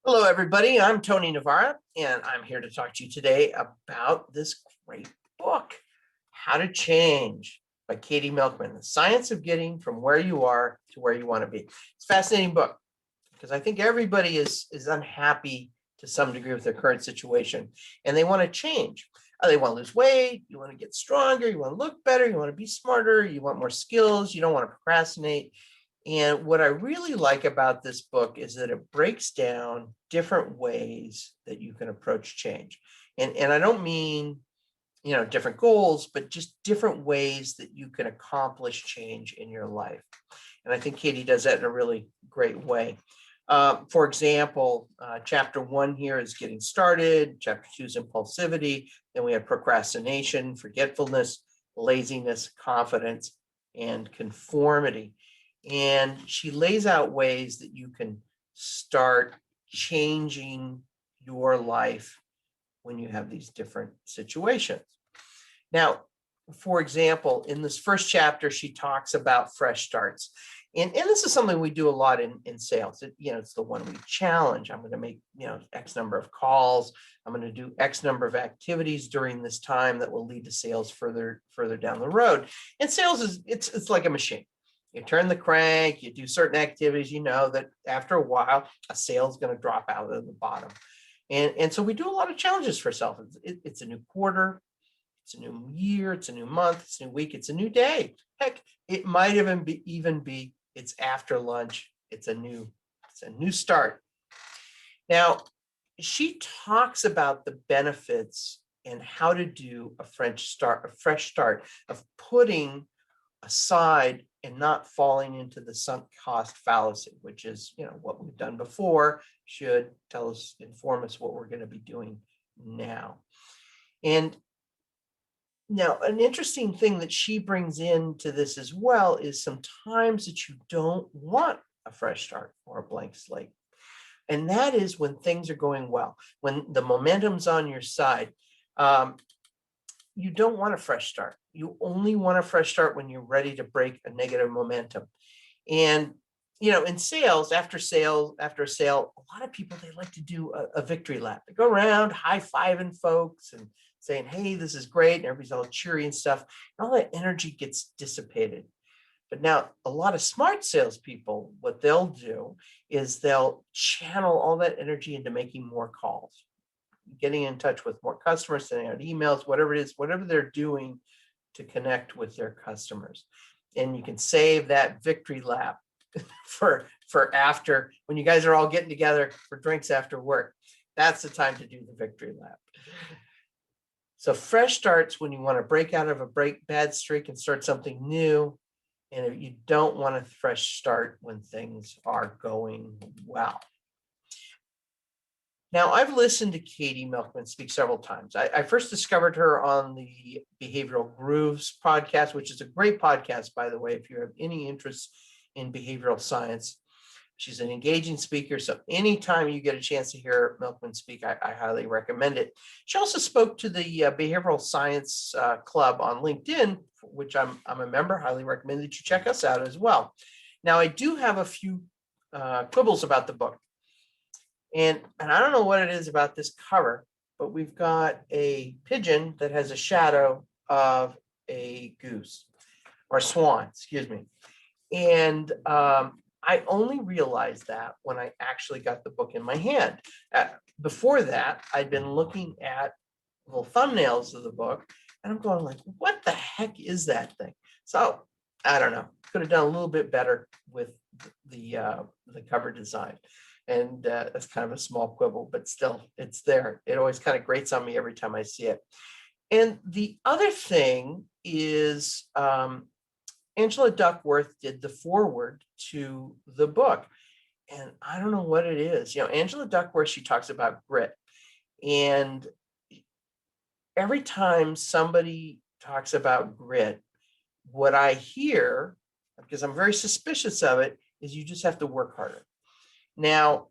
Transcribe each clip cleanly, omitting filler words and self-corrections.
Hello, everybody. I'm Tony Navarra, and I'm here to talk to you today about this great book, How to Change by Katy Milkman, The Science of Getting from Where You Are to Where You Want to Be. It's a fascinating book because I think everybody is unhappy to some degree with their current situation, and they want to change. They want to lose weight, you want to get stronger, you want to look better, you want to be smarter, you want more skills, you don't want to procrastinate. And what I really like about this book is that it breaks down different ways that you can approach change. And I don't mean, different goals, but just different ways that you can accomplish change in your life. And I think Katy does that in a really great way. For example, chapter 1 here is getting started. Chapter 2 is impulsivity. Then we have procrastination, forgetfulness, laziness, confidence, and conformity. And she lays out ways that you can start changing your life when you have these different situations. Now, for example, in this first chapter, she talks about fresh starts. And this is something we do a lot in sales. It's the 1 week challenge. I'm going to make, X number of calls. I'm going to do X number of activities during this time that will lead to sales further down the road. And sales it's like a machine. You turn the crank, you do certain activities, you know that after a while, a sale is going to drop out of the bottom. And so we do a lot of challenges for ourselves. It's a new quarter, it's a new year, it's a new month, it's a new week, it's a new day. Heck, it might even be it's after lunch. It's a new start. Now, she talks about the benefits and how to do a fresh start of putting aside and not falling into the sunk cost fallacy, which is, what we've done before should inform us what we're going to be doing now. And now, an interesting thing that she brings into this as well is sometimes that you don't want a fresh start or a blank slate. And that is when things are going well, when the momentum's on your side. You don't want a fresh start. You only want a fresh start when you're ready to break a negative momentum. And, in sales, after a sale, a lot of people, they like to do a victory lap. They go around high-fiving folks and saying, hey, this is great. And everybody's all cheery and stuff. And all that energy gets dissipated. But now a lot of smart salespeople, what they'll do is they'll channel all that energy into making more calls, getting in touch with more customers, sending out emails, whatever it is, whatever they're doing to connect with their customers. And you can save that victory lap for after, when you guys are all getting together for drinks after work. That's the time to do the victory lap. So fresh starts when you want to break out of a bad streak and start something new. And you don't want a fresh start when things are going well. Now, I've listened to Katy Milkman speak several times. I first discovered her on the Behavioral Grooves podcast, which is a great podcast, by the way, if you have any interest in behavioral science. She's an engaging speaker, so anytime you get a chance to hear Milkman speak, I highly recommend it. She also spoke to the Behavioral Science Club on LinkedIn, which I'm a member. Highly recommend that you check us out as well. Now, I do have a few quibbles about the book. And I don't know what it is about this cover, but we've got a pigeon that has a shadow of a goose or swan, excuse me. And I only realized that when I actually got the book in my hand. Before that, I'd been looking at little thumbnails of the book, and I'm going like, what the heck is that thing? So I don't know. Could have done a little bit better with the cover design. And that's kind of a small quibble, but still, it's there. It always kind of grates on me every time I see it. And the other thing is Angela Duckworth did the foreword to the book. And I don't know what it is. Angela Duckworth, she talks about grit. And every time somebody talks about grit, what I hear, because I'm very suspicious of it, is you just have to work harder. Now,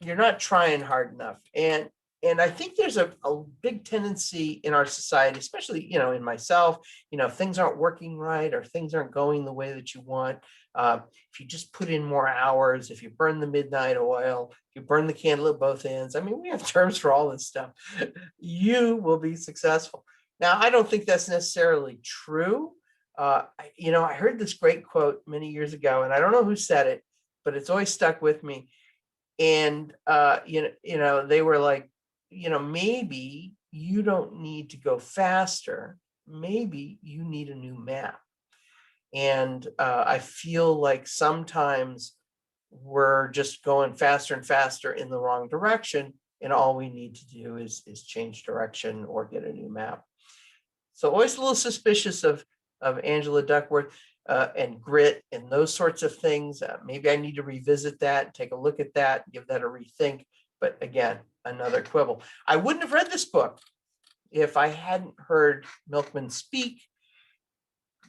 you're not trying hard enough. And I think there's a big tendency in our society, especially, in myself, if things aren't working right or things aren't going the way that you want, If you just put in more hours, if you burn the midnight oil, if you burn the candle at both ends, I mean, we have terms for all this stuff, you will be successful. Now, I don't think that's necessarily true. I heard this great quote many years ago, and I don't know who said it, but it's always stuck with me. And they were like, maybe you don't need to go faster. Maybe you need a new map. And I feel like sometimes we're just going faster and faster in the wrong direction, and all we need to do is change direction or get a new map. So always a little suspicious of Angela Duckworth and grit and those sorts of things. Maybe I need to revisit that, take a look at that, give that a rethink. But again, another quibble. I wouldn't have read this book if I hadn't heard Milkman speak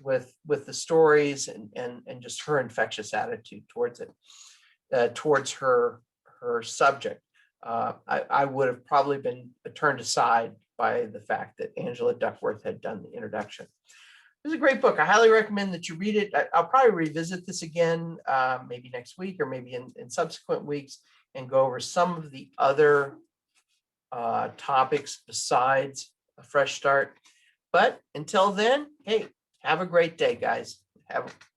with the stories and just her infectious attitude towards it, towards her subject. I would have probably been turned aside by the fact that Angela Duckworth had done the introduction. It's a great book. I highly recommend that you read it. I'll probably revisit this again, maybe next week or maybe in subsequent weeks, and go over some of the other topics besides A Fresh Start. But until then, hey, have a great day, guys.